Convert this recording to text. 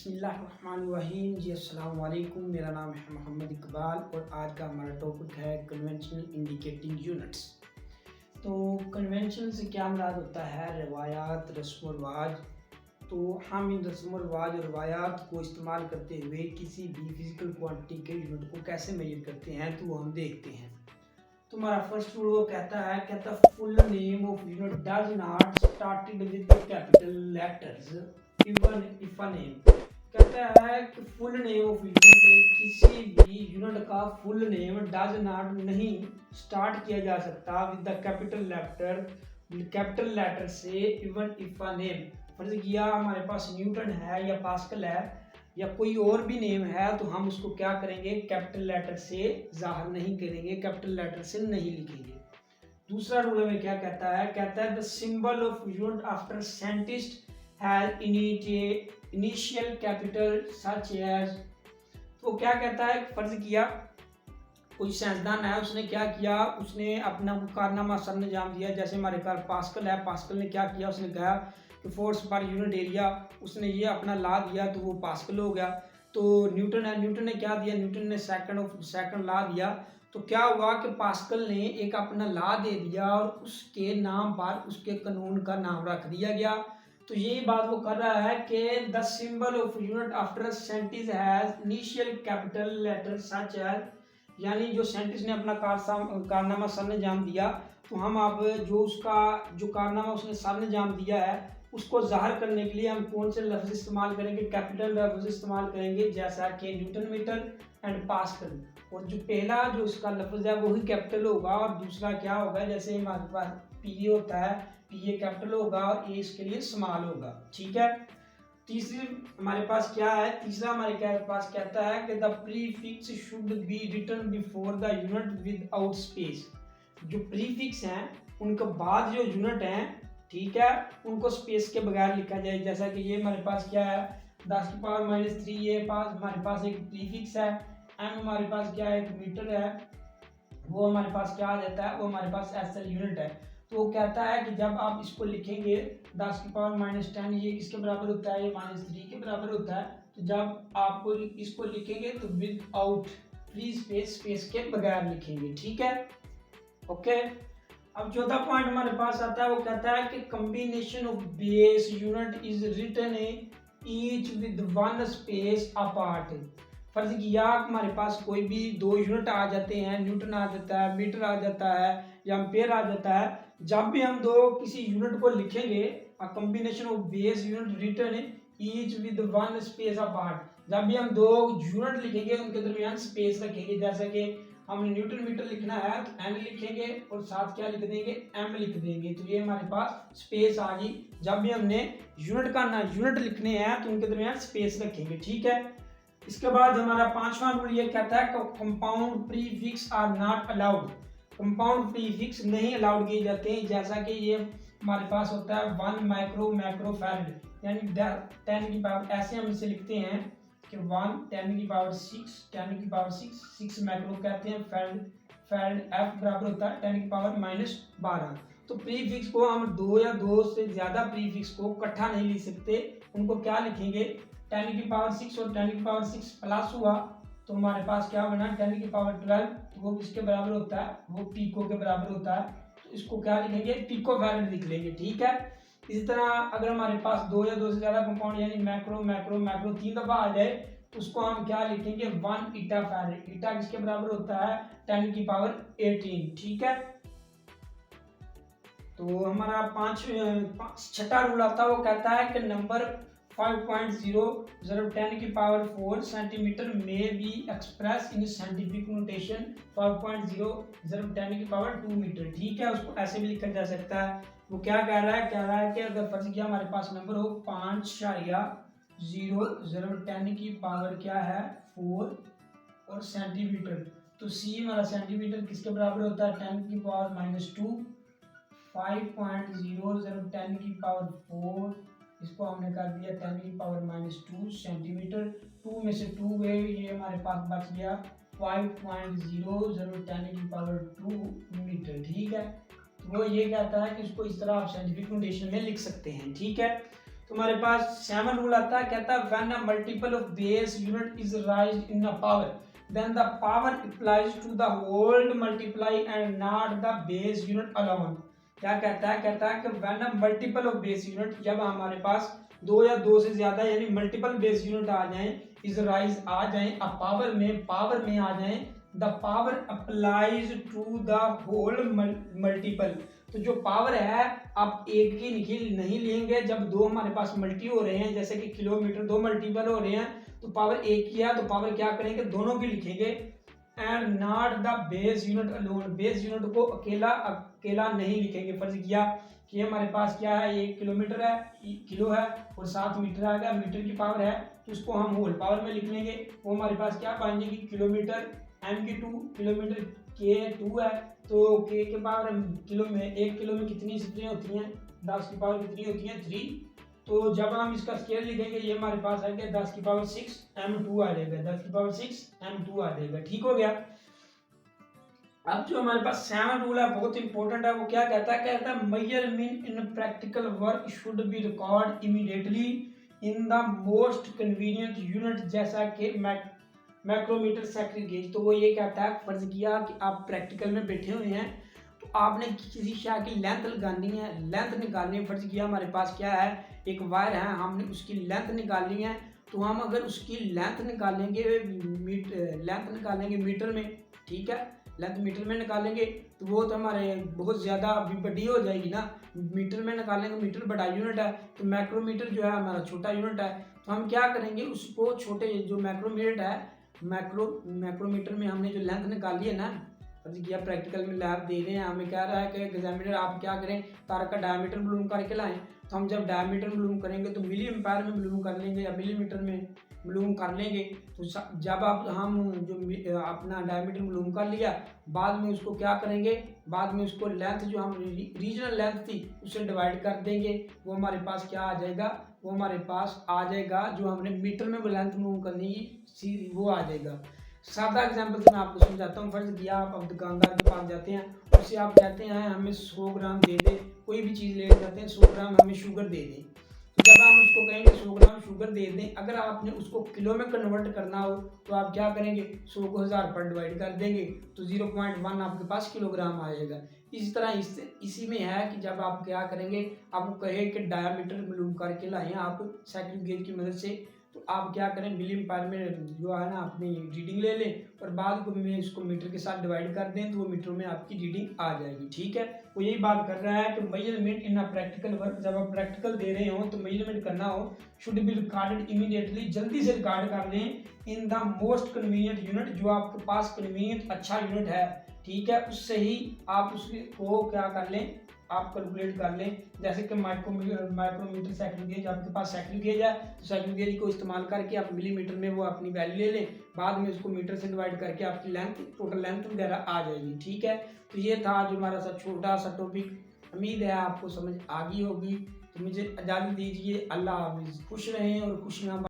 बिस्मिल्लाहिर्रहमानिर्रहीम जी अस्सलाम वालेकुम। मेरा नाम है मोहम्मद इकबाल और आज का हमारा टॉपिक है कन्वेंशनल इंडिकेटिंग यूनिट्स। तो कन्वेंशन से क्या मुराद होता है? रवायात, रस्म और रिवाज। तो हम इन रस्म और रिवाज और रवायात को इस्तेमाल करते हुए किसी भी फिजिकल क्वांटिटी के यूनिट को कैसे मेजर करते हैं तो वो हम देखते हैं। तो हमारा फर्स्ट रूल वो कहता full name of unit does not started with the capital letters even if a name. कहता है कि फुल नेम ऑफ यूनिट, किसी भी यूनिट का फुल नेम डज नॉट नहीं स्टार्ट किया जा सकता विद द कैपिटल लेटर से इवन इफ अ नेम। फर्ज किया हमारे पास न्यूटन है या पास्कल है या कोई और भी नेम है तो हम उसको क्या करेंगे, कैपिटल लेटर से जाहिर नहीं करेंगे, कैपिटल लेटर से नहीं लिखेंगे। दूसरा रूल में क्या कहता है the symbol of unit after scientist has initial capital such as. तो क्या कहता है, फर्ज किया कोई साइंसदान है, उसने क्या किया, उसने अपना कारनामा सर अंजाम दिया। जैसे हमारे पास पास्कल है, पास्कल ने क्या किया, उसने कहा कि फोर्स पर यूनिट एरिया, उसने ये अपना ला दिया तो वो पास्कल हो गया। तो न्यूटन है, न्यूटन ने क्या दिया, न्यूटन ने सेकंड ला दिया। तो क्या हुआ कि पास्कल ने एक अपना ला दे दिया और उसके नाम पर उसके कानून का नाम रख दिया गया। तो यही बात वो कर रहा है कि the symbol of unit after scientist has initial capital letter such as, यानी जो साइंटिस्ट ने अपना कारनामा सर ने जाम दिया तो हम अब जो उसका जो कारनामा उसने सर ने जाम दिया है उसको जाहिर करने के लिए हम कौन से लफ्ज इस्तेमाल करेंगे, कैपिटल लफ्ज इस्तेमाल करेंगे, जैसा कि न्यूटन मीटर एंड पास्कल। और जो पहला जो इसका लफ्ज है वही कैपिटल होगा और दूसरा क्या होगा, जैसे हमारे पास पी होता है, पी ए कैपिटल होगा और ए इसके लिए स्मॉल होगा। ठीक है। तीसरी हमारे पास क्या है, तीसरा हमारे पास कहता है कि the prefix should be written before the unit without space. जो प्रीफिक्स हैं उनके बाद जो यूनिट हैं, ठीक है, उनको स्पेस के बगैर लिखा जाए। जैसा कि ये हमारे पास क्या है, 10⁻³ ये पास हमारे पास एक प्रीफिक्स है। एम हमारे पास क्या है, एक मीटर है, वो हमारे पास क्या आ जाता है, वो हमारे पास एसएल यूनिट है। तो वो कहता है कि जब आप इसको लिखेंगे 10⁻10 ये किसके बराबर होता है, ये -3 के बराबर होता है। तो जब आपको इसको लिखेंगे तो विदाउट फ्री स्पेस के बगैर लिखेंगे। ठीक है, ओके। अब चौथा पॉइंट हमारे पास आता है, वो कहता है कि combination of base unit is written each with one space apart. फर्ज किया हमारे पास कोई भी दो यूनिट आ जाते हैं, न्यूटन आ जाता है, मीटर आ जाता है या एम्पेयर आ जाता है। जब भी हम दो किसी यूनिट को लिखेंगे, a combination of base unit written each with one space apart. जब भी हम दो यूनिट लिखेंगे उनके दरमियान स्पेस रखेंगे। जैसे कि हमने न्यूटन मीटर लिखना है तो एन लिखेंगे और साथ क्या लिख देंगे, एम लिख देंगे। तो ये हमारे पास स्पेस आ गई। जब भी हमने यूनिट लिखने हैं तो उनके दरमियान स्पेस रखेंगे। ठीक है। इसके बाद हमारा पांचवा रूल ये कहता है compound prefix are not allowed. Compound prefix नहीं अलाउड किए जाते हैं। जैसा कि ये हमारे पास होता है 1 माइक्रोफैरड, यानी 10 की पावर, ऐसे हम इसे लिखते हैं कि 1 10⁻6 6 माइक्रो कहते हैं, फैरड एफ बराबर होता है 10⁻12। तो प्रीफिक्स को हम दो या दो से ज्यादा प्रीफिक्स को इकट्ठा नहीं लिख सकते। उनको क्या लिखेंगे, 10⁻6 और 10⁻6 प्लस हुआ तो हमारे पास क्या बना 10⁻12। तो वो किसके बराबर होता है, वो पीको के बराबर होता है। तो इसको क्या लिखेंगे, पीको फैरड लिख लेंगे। ठीक है। इसी तरह अगर हमारे पास दो या दो से ज्यादा कंपाउंड यानी मैक्रो 3 दफा आ जाए तो उसको हम क्या लिखेंगे, 1 ईटा फैरड। ईटा किसके बराबर होता है, 10⁻18। ठीक है। तो हमारा छठा रूल आता है, वो कहता है कि नंबर 5.0 10⁻4 सेंटीमीटर में be expressed in scientific notation 5.0 10⁻2 metre. ठीक है, उसको ऐसे भी लिखा जा सकता है। वो क्या कह रहा है कि अगर फर्ज किया हमारे पास नंबर हो 5.0 10⁻4 क्या है 4 और सेंटीमीटर, तो सी हमारा सेंटीमीटर किसके बराबर होता है 10⁻2। 5.0 10⁻4 इसको हमने कर दिया 10⁻2 सेंटीमीटर। 2 में से 2 गए, ये हमारे पास बच गया 5.0 10⁻2 मीटर। ठीक है। तो वो ये कहता है कि इसको इस तरह आप साइंटिफिक नोटेशन में लिख सकते हैं। ठीक है। तो हमारे पास 7 रूल आता है, कहता है when a multiple of base unit is raised in a power then the power applies to the whole multiply and not the base unit alone. क्या कहता है कि when a multiple of base unit, जब हमारे पास दो या दो से ज्यादा यानी मल्टीपल बेस यूनिट आ जाएं, इज राइज आ जाएं, अ पावर में आ जाएं, the power applies to the whole multiple. तो जो पावर है आप एक की नहीं लेंगे, जब दो हमारे पास मल्टी हो रहे हैं, जैसे कि किलोमीटर दो मल्टीपल हो रहे हैं तो पावर एक की है, तो पावर क्या करेंगे दोनों की लिखेंगे। And not the base unit alone, base unit को अकेला नहीं लिखेंगे। फर्ज किया कि हमारे पास क्या है, 1 किलोमीटर है, किलो है और 7 मीटर आ गया, मीटर की पावर है, तो उसको हम होल पावर में लिख लेंगे। वो हमारे पास क्या पाएंगे कि किलोमीटर m की 2, किलोमीटर के 2 है, तो k के पावर किलो में 1 किलो में कितनी स्त्रियाँ होती हैं, 10 की पावर कितनी होती हैं 3। तो जब हम इसका स्केल लिखेंगे ये हमारे पास आ गया 10 की पावर 6 m2 आ जाएगा, 10 की पावर 6 m2 आ जाएगा। ठीक हो गया। अब जो हमारे पास 7 रूल है बहुत इंपॉर्टेंट है, वो क्या कहता है measurement in practical work should be record immediately in the most convenient unit, जैसा कि मैक्रोमीटर सेक्रेट गेज। तो वो ये कहता है, फर्ज किया कि आप प्रैक्टिकल में बैठे हुए हैं तो आपने किसी शाह की लेंथ लगानी है, लेंथ निकालनी है। फर्ज किया हमारे पास क्या है, एक वायर है, हमने उसकी लेंथ निकालनी है, तो हम अगर उसकी लेंथ निकालेंगे मीटर में, ठीक है, लेंथ मीटर में निकालेंगे तो वो तो हमारे बहुत ज़्यादा बड़ी हो जाएगी ना। मीटर में निकालेंगे, मीटर बड़ा यूनिट है, तो मैक्रोमीटर जो है हमारा छोटा यूनिट है। तो हम क्या करेंगे, उसको छोटे जो मैक्रोमीटर है, मैक्रोमीटर में हमने जो लेंथ निकाली है ना, किया प्रैक्टिकल में लैब दे रहे हैं, हमें कह रहा है कि एग्जामिनर आप क्या करें, तार का डायमीटर मालूम करके लाएं। तो हम जब डायमीटर मालूम करेंगे तो मिली एम्पायर में मालूम कर लेंगे या मिलीमीटर में मालूम कर लेंगे। तो जब हम जो अपना डायमीटर मालूम कर लिया, बाद में उसको क्या करेंगे, बाद में उसको लेंथ जो हम रीजनल लेंथ थी उससे डिवाइड कर देंगे, वो हमारे पास क्या आ जाएगा, वो हमारे पास आ जाएगा जो हमने मीटर में वो लेंथ मालूम करनी सी वो आ जाएगा। सादा एग्जांपल से मैं आपको समझाता हूँ। फर्ज किया आप अब दुकानदार के पास जाते हैं, उससे आप कहते हैं हमें 100 ग्राम दे दे, कोई भी चीज़ ले जाते हैं 100 ग्राम हमें शुगर दे दें। तो जब हम उसको कहेंगे 100 ग्राम शुगर दे दें, अगर आपने उसको किलो में कन्वर्ट करना हो तो आप क्या करेंगे, 100 को 1000 पर डिवाइड कर देंगे, तो 0.1 आपके पास किलोग्राम आ जाएगा। इसी तरह इसी में है कि जब आप क्या करेंगे, आपको कहे कि डायमीटर मालूम करके लाएं आप सेकंड गेज की मदद से, तो आप क्या करें, मिली एम्पायर में जो है ना अपनी रीडिंग ले लें और बाद में इसको मीटर के साथ डिवाइड कर दें, तो वो मीटर में आपकी रीडिंग आ जाएगी। ठीक है, वो यही बात कर रहा है कि measurement in a practical work, जब आप प्रैक्टिकल दे रहे हो तो मेजरमेंट करना हो, शुड बी रिकॉर्डेड इमीडिएटली, जल्दी से रिकॉर्ड कर लें, in the most convenient unit, जो आपके पास कन्वीनियंट अच्छा यूनिट है, ठीक है, उससे ही आप उसको क्या कर लें, आप कैलकुलेट कर लें। जैसे कि माइक्रोमीटर सेकंड गेज, आपके पास सेकंड गेज है तो सेकंड गेज को इस्तेमाल करके आप मिलीमीटर में वो अपनी वैल्यू ले लें, बाद में उसको मीटर से डिवाइड करके आपकी लेंथ, टोटल लेंथ वगैरह आ जाएगी। ठीक है, तो ये था जो हमारा सा छोटा सा टॉपिक, उम्मीद है आपको समझ आ गई होगी। तो मुझे इजाज़त दीजिए, अल्लाह हाफिज़, खुश रहें और खुशियाँ